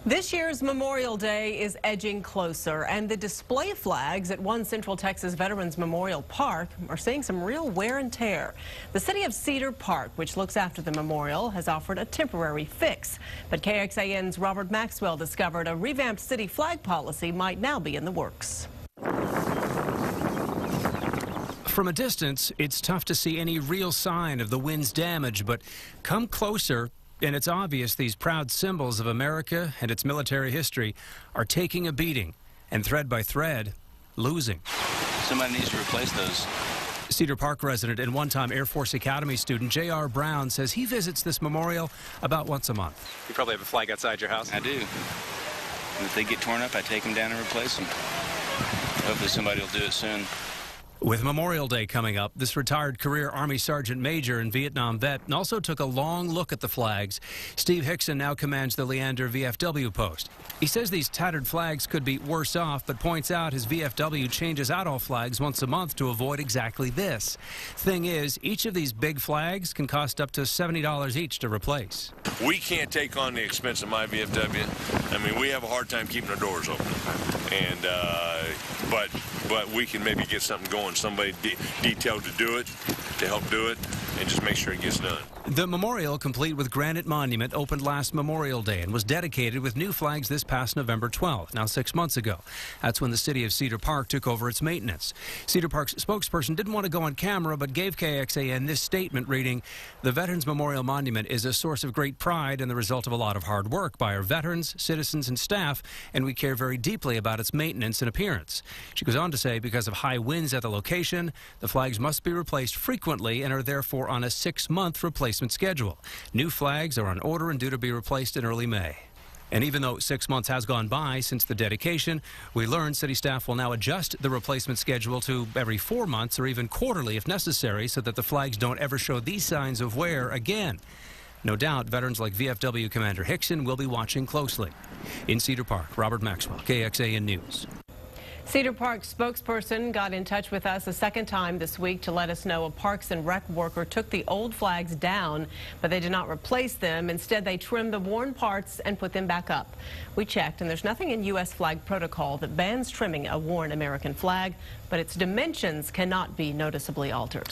This year's Memorial Day is edging closer, and the display flags at one Central Texas Veterans Memorial Park are seeing some real wear and tear. The city of Cedar Park, which looks after the memorial, has offered a temporary fix. But KXAN's Robert Maxwell discovered a revamped city flag policy might now be in the works. From a distance, it's tough to see any real sign of the wind's damage, but come closer, and it's obvious these proud symbols of America and its military history are taking a beating, and thread by thread, losing. Somebody needs to replace those. Cedar Park resident and one-time Air Force Academy student J.R. Brown says he visits this memorial about once a month. You probably have a flag outside your house. I do. And if they get torn up, I take them down and replace them. Hopefully somebody will do it soon. With Memorial Day coming up, this retired career Army Sergeant Major and Vietnam vet also took a long look at the flags. Steve Hickson now commands the Leander VFW post. He says these tattered flags could be worse off, but points out his VFW changes out all flags once a month to avoid exactly this. Thing is, each of these big flags can cost up to $70 each to replace. We can't take on the expense of my VFW. I mean, we have a hard time keeping our doors open. And, but we can maybe get something going, somebody detailed to do it, to help do it, and just make sure it gets done. The memorial, complete with granite monument, opened last Memorial Day and was dedicated with new flags this past November 12th, now 6 months ago. That's when the city of Cedar Park took over its maintenance. Cedar Park's spokesperson didn't want to go on camera, but gave KXAN this statement reading, "The Veterans Memorial Monument is a source of great pride and the result of a lot of hard work by our veterans, citizens, and staff, and we care very deeply about its maintenance and appearance." She goes on to say, because of high winds at the location, the flags must be replaced frequently and are therefore on a 6-month replacement schedule. New flags are on order and due to be replaced in early May. And even though 6 months has gone by since the dedication, we learned city staff will now adjust the replacement schedule to every 4 months or even quarterly if necessary, so that the flags don't ever show these signs of wear again. No doubt veterans like VFW Commander Hickson will be watching closely. In Cedar Park, Robert Maxwell, KXAN News. Cedar Park spokesperson got in touch with us a second time this week to let us know a Parks and Rec worker took the old flags down, but they did not replace them. Instead, they trimmed the worn parts and put them back up. We checked, and there's nothing in U.S. flag protocol that bans trimming a worn American flag, but its dimensions cannot be noticeably altered.